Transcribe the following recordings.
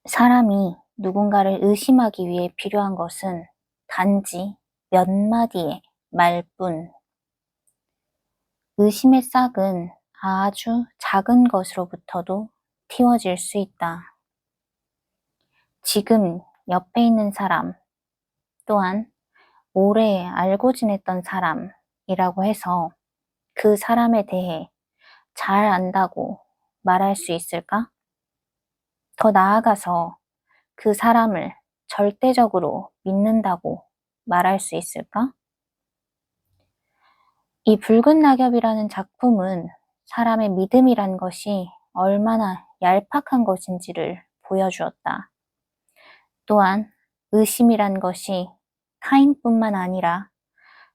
사람이 누군가를 의심하기 위해 필요한 것은 단지 몇 마디의 말뿐. 의심의 싹은 아주 작은 것으로부터도 틔워질 수 있다. 지금 옆에 있는 사람, 또한 오래 알고 지냈던 사람이라고 해서 그 사람에 대해 잘 안다고 말할 수 있을까? 더 나아가서 그 사람을 절대적으로 믿는다고 말할 수 있을까? 이 붉은 낙엽이라는 작품은 사람의 믿음이란 것이 얼마나 얄팍한 것인지를 보여주었다. 또한 의심이란 것이 타인뿐만 아니라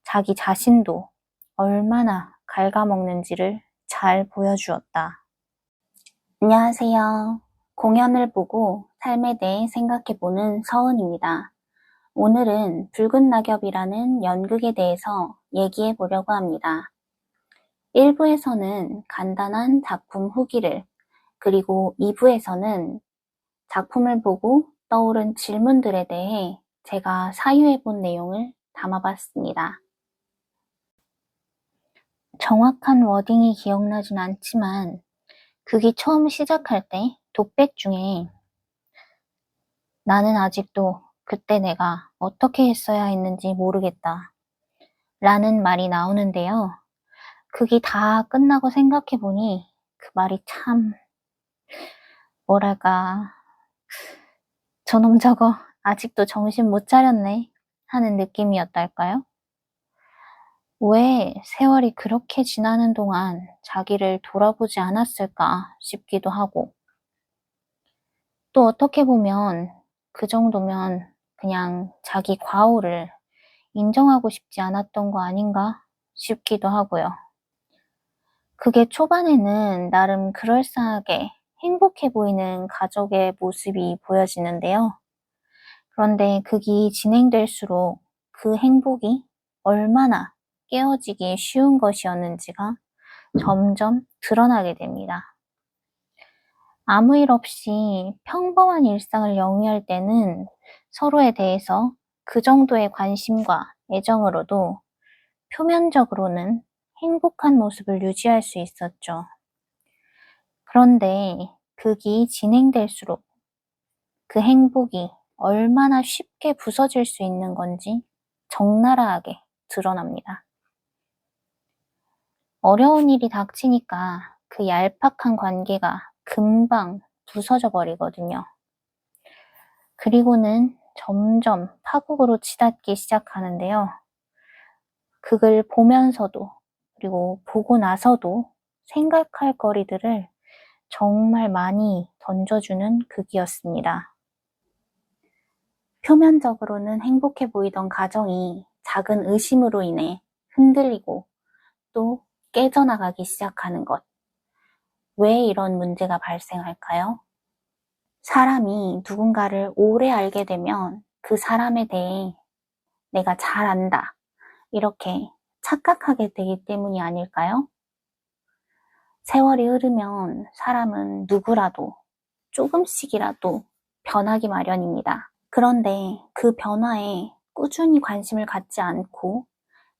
자기 자신도 얼마나 갉아먹는지를 잘 보여주었다. 안녕하세요. 공연을 보고 삶에 대해 생각해보는 서은입니다. 오늘은 붉은 낙엽이라는 연극에 대해서 얘기해 보려고 합니다. 1부에서는 간단한 작품 후기를, 그리고 2부에서는 작품을 보고 떠오른 질문들에 대해 제가 사유해 본 내용을 담아봤습니다. 정확한 워딩이 기억나진 않지만 극이 처음 시작할 때 독백 중에 나는 아직도 그때 내가 어떻게 했어야 했는지 모르겠다 라는 말이 나오는데요. 극이 다 끝나고 생각해보니 그 말이 참 뭐랄까 저놈 저거 아직도 정신 못 차렸네 하는 느낌이었달까요? 왜 세월이 그렇게 지나는 동안 자기를 돌아보지 않았을까 싶기도 하고, 또 어떻게 보면 그 정도면 그냥 자기 과오를 인정하고 싶지 않았던 거 아닌가 싶기도 하고요. 그게 초반에는 나름 그럴싸하게 행복해 보이는 가족의 모습이 보여지는데요. 그런데 극이 진행될수록 그 행복이 얼마나 깨어지기 쉬운 것이었는지가 점점 드러나게 됩니다. 아무 일 없이 평범한 일상을 영위할 때는 서로에 대해서 그 정도의 관심과 애정으로도 표면적으로는 행복한 모습을 유지할 수 있었죠. 그런데 극이 진행될수록 그 행복이 얼마나 쉽게 부서질 수 있는 건지 적나라하게 드러납니다. 어려운 일이 닥치니까 그 얄팍한 관계가 금방 부서져 버리거든요. 그리고는 점점 파국으로 치닫기 시작하는데요. 그걸 보면서도 그리고 보고 나서도 생각할 거리들을 정말 많이 던져주는 극이었습니다. 표면적으로는 행복해 보이던 가정이 작은 의심으로 인해 흔들리고 또 깨져나가기 시작하는 것. 왜 이런 문제가 발생할까요? 사람이 누군가를 오래 알게 되면 그 사람에 대해 내가 잘 안다. 이렇게 착각하게 되기 때문이 아닐까요? 세월이 흐르면 사람은 누구라도 조금씩이라도 변하기 마련입니다. 그런데 그 변화에 꾸준히 관심을 갖지 않고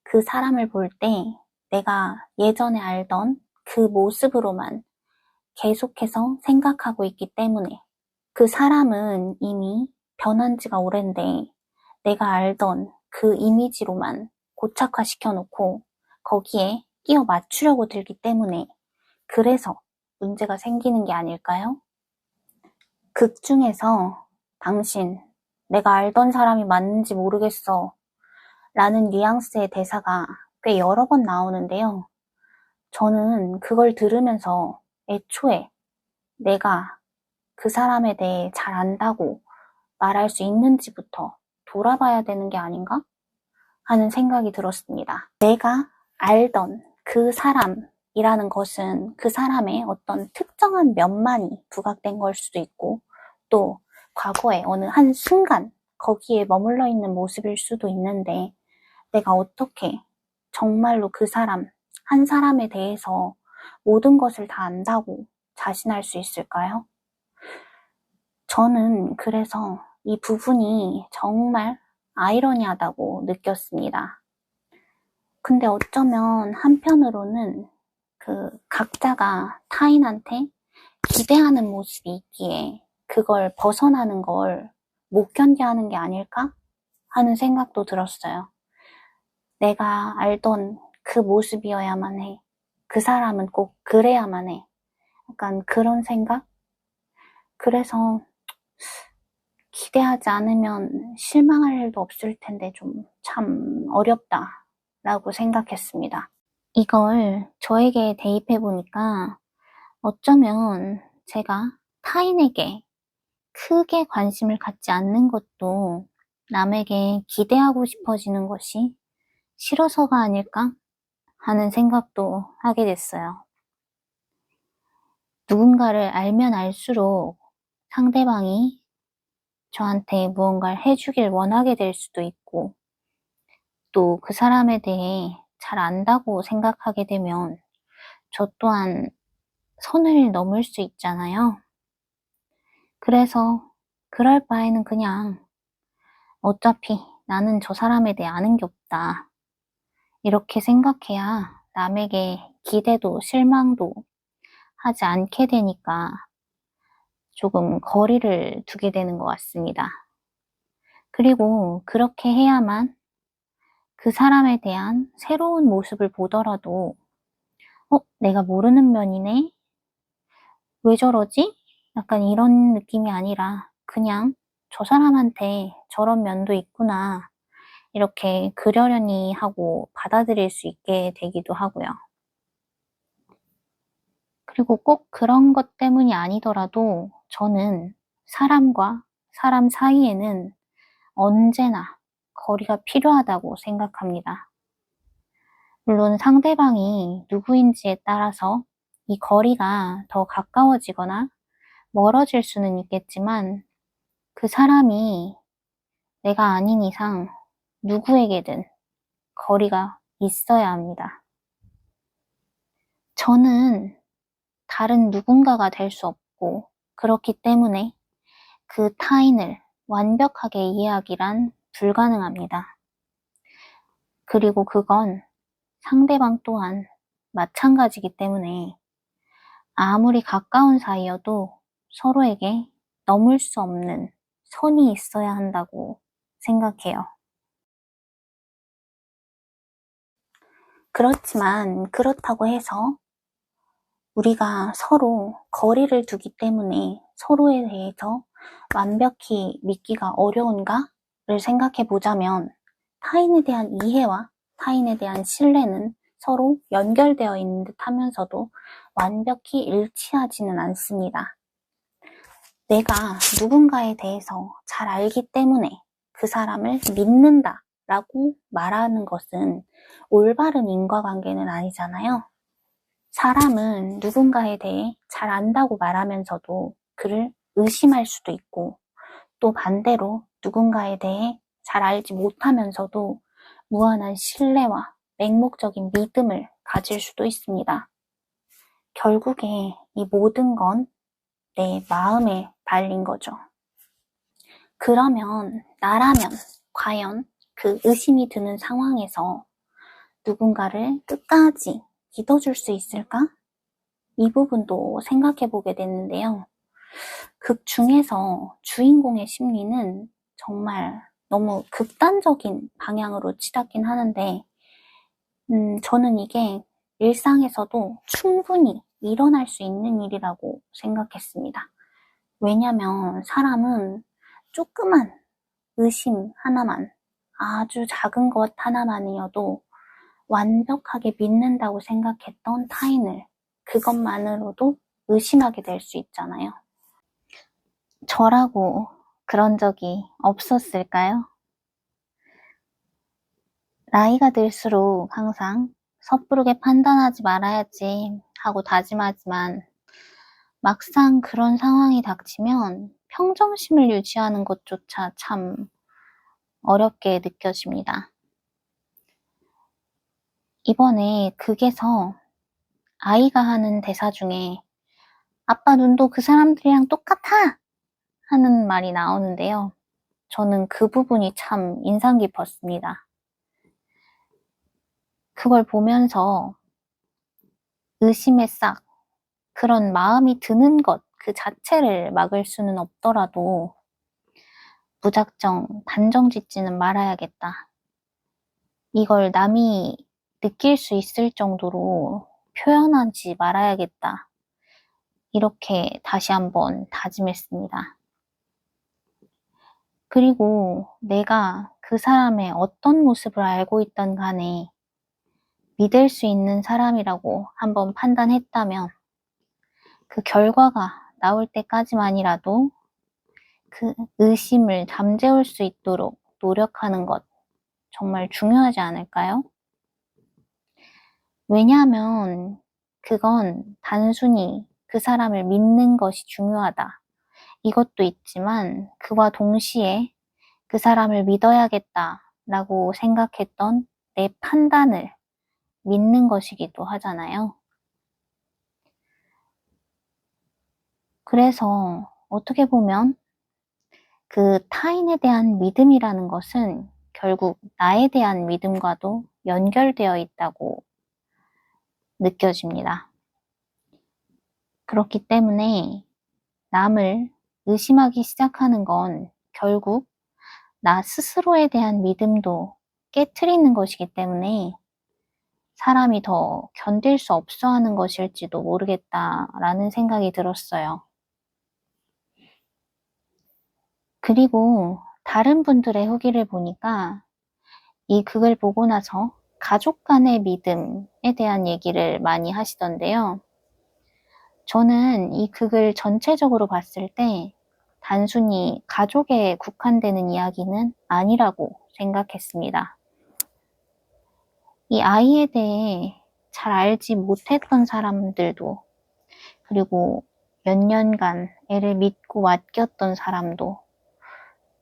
그 사람을 볼 때 내가 예전에 알던 그 모습으로만 계속해서 생각하고 있기 때문에 그 사람은 이미 변한 지가 오랜데 내가 알던 그 이미지로만 고착화시켜놓고 거기에 끼워 맞추려고 들기 때문에 그래서 문제가 생기는 게 아닐까요? 극 중에서 당신, 내가 알던 사람이 맞는지 모르겠어 라는 뉘앙스의 대사가 꽤 여러 번 나오는데요. 저는 그걸 들으면서 애초에 내가 그 사람에 대해 잘 안다고 말할 수 있는지부터 돌아봐야 되는 게 아닌가 하는 생각이 들었습니다. 내가 알던 그 사람이라는 것은 그 사람의 어떤 특정한 면만이 부각된 걸 수도 있고 또 과거의 어느 한 순간 거기에 머물러 있는 모습일 수도 있는데 내가 어떻게 정말로 그 사람, 한 사람에 대해서 모든 것을 다 안다고 자신할 수 있을까요? 저는 그래서 이 부분이 정말 아이러니하다고 느꼈습니다. 근데 어쩌면 한편으로는 각자가 타인한테 기대하는 모습이 있기에 그걸 벗어나는 걸 못 견뎌하는 게 아닐까 하는 생각도 들었어요. 내가 알던 그 모습이어야만 해. 그 사람은 꼭 그래야만 해. 약간 그런 생각? 그래서 기대하지 않으면 실망할 일도 없을 텐데 좀 참 어렵다라고 생각했습니다. 이걸 저에게 대입해보니까 어쩌면 제가 타인에게 크게 관심을 갖지 않는 것도 남에게 기대하고 싶어지는 것이 싫어서가 아닐까 하는 생각도 하게 됐어요. 누군가를 알면 알수록 상대방이 저한테 무언가를 해주길 원하게 될 수도 있고, 또 그 사람에 대해 잘 안다고 생각하게 되면 저 또한 선을 넘을 수 있잖아요. 그래서 그럴 바에는 그냥 어차피 나는 저 사람에 대해 아는 게 없다. 이렇게 생각해야 남에게 기대도 실망도 하지 않게 되니까 조금 거리를 두게 되는 것 같습니다. 그리고 그렇게 해야만 그 사람에 대한 새로운 모습을 보더라도 내가 모르는 면이네? 왜 저러지? 약간 이런 느낌이 아니라 그냥 저 사람한테 저런 면도 있구나. 이렇게 그러려니 하고 받아들일 수 있게 되기도 하고요. 그리고 꼭 그런 것 때문이 아니더라도 저는 사람과 사람 사이에는 언제나 거리가 필요하다고 생각합니다. 물론 상대방이 누구인지에 따라서 이 거리가 더 가까워지거나 멀어질 수는 있겠지만 그 사람이 내가 아닌 이상 누구에게든 거리가 있어야 합니다. 저는 다른 누군가가 될 수 없고 그렇기 때문에 그 타인을 완벽하게 이해하기란 불가능합니다. 그리고 그건 상대방 또한 마찬가지이기 때문에 아무리 가까운 사이여도 서로에게 넘을 수 없는 선이 있어야 한다고 생각해요. 그렇지만 그렇다고 해서 우리가 서로 거리를 두기 때문에 서로에 대해서 완벽히 믿기가 어려운가를 생각해 보자면 타인에 대한 이해와 타인에 대한 신뢰는 서로 연결되어 있는 듯 하면서도 완벽히 일치하지는 않습니다. 내가 누군가에 대해서 잘 알기 때문에 그 사람을 믿는다라고 말하는 것은 올바른 인과관계는 아니잖아요. 사람은 누군가에 대해 잘 안다고 말하면서도 그를 의심할 수도 있고 또 반대로 누군가에 대해 잘 알지 못하면서도 무한한 신뢰와 맹목적인 믿음을 가질 수도 있습니다. 결국에 이 모든 건 내 마음에 달린 거죠. 그러면 나라면 과연 그 의심이 드는 상황에서 누군가를 끝까지 믿어줄 수 있을까? 이 부분도 생각해 보게 됐는데요. 극 중에서 주인공의 심리는 정말 너무 극단적인 방향으로 치닫긴 하는데 저는 이게 일상에서도 충분히 일어날 수 있는 일이라고 생각했습니다. 왜냐면 사람은 조그만 의심 하나만, 아주 작은 것 하나만이어도 완벽하게 믿는다고 생각했던 타인을 그것만으로도 의심하게 될 수 있잖아요. 저라고 그런 적이 없었을까요? 나이가 들수록 항상 섣부르게 판단하지 말아야지 하고 다짐하지만 막상 그런 상황이 닥치면 평정심을 유지하는 것조차 참 어렵게 느껴집니다. 이번에 극에서 아이가 하는 대사 중에 아빠 눈도 그 사람들이랑 똑같아! 하는 말이 나오는데요. 저는 그 부분이 참 인상 깊었습니다. 그걸 보면서 의심의 싹, 그런 마음이 드는 것 그 자체를 막을 수는 없더라도 무작정 단정 짓지는 말아야겠다. 이걸 남이 느낄 수 있을 정도로 표현하지 말아야겠다. 이렇게 다시 한번 다짐했습니다. 그리고 내가 그 사람의 어떤 모습을 알고 있던 간에 믿을 수 있는 사람이라고 한번 판단했다면 그 결과가 나올 때까지만이라도 그 의심을 잠재울 수 있도록 노력하는 것 정말 중요하지 않을까요? 왜냐하면 그건 단순히 그 사람을 믿는 것이 중요하다. 이것도 있지만 그와 동시에 그 사람을 믿어야겠다라고 생각했던 내 판단을 믿는 것이기도 하잖아요. 그래서 어떻게 보면 그 타인에 대한 믿음이라는 것은 결국 나에 대한 믿음과도 연결되어 있다고 느껴집니다. 그렇기 때문에 남을 의심하기 시작하는 건 결국 나 스스로에 대한 믿음도 깨트리는 것이기 때문에 사람이 더 견딜 수 없어 하는 것일지도 모르겠다라는 생각이 들었어요. 그리고 다른 분들의 후기를 보니까 이 극을 보고 나서 가족 간의 믿음에 대한 얘기를 많이 하시던데요. 저는 이 극을 전체적으로 봤을 때 단순히 가족에 국한되는 이야기는 아니라고 생각했습니다. 이 아이에 대해 잘 알지 못했던 사람들도, 그리고 몇 년간 애를 믿고 맡겼던 사람도,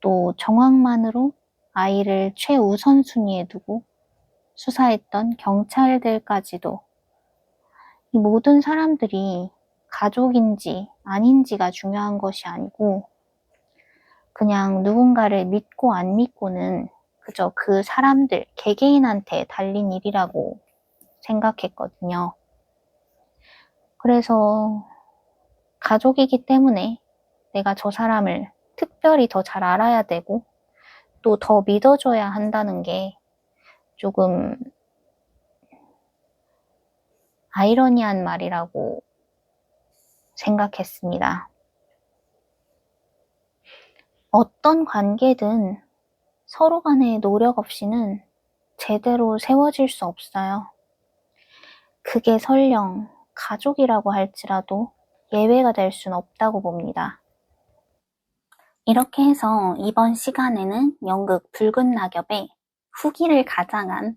또 정황만으로 아이를 최우선순위에 두고 수사했던 경찰들까지도 이 모든 사람들이 가족인지 아닌지가 중요한 것이 아니고 그냥 누군가를 믿고 안 믿고는 그저 그 사람들, 개개인한테 달린 일이라고 생각했거든요. 그래서 가족이기 때문에 내가 저 사람을 특별히 더 잘 알아야 되고 또 더 믿어줘야 한다는 게 조금 아이러니한 말이라고 생각했습니다. 어떤 관계든 서로 간의 노력 없이는 제대로 세워질 수 없어요. 그게 설령 가족이라고 할지라도 예외가 될 수는 없다고 봅니다. 이렇게 해서 이번 시간에는 연극 붉은 낙엽의 후기를 가장한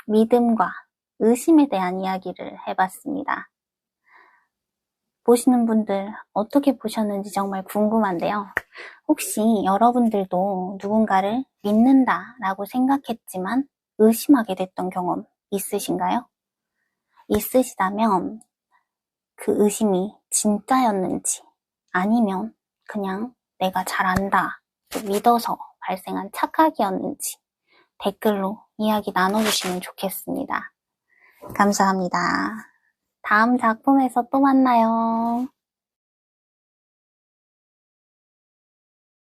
믿음과 의심에 대한 이야기를 해봤습니다. 보시는 분들 어떻게 보셨는지 정말 궁금한데요. 혹시 여러분들도 누군가를 믿는다라고 생각했지만 의심하게 됐던 경험 있으신가요? 있으시다면 그 의심이 진짜였는지 아니면 그냥 내가 잘 안다 믿어서 발생한 착각이었는지 댓글로 이야기 나눠주시면 좋겠습니다. 감사합니다. 다음 작품에서 또 만나요.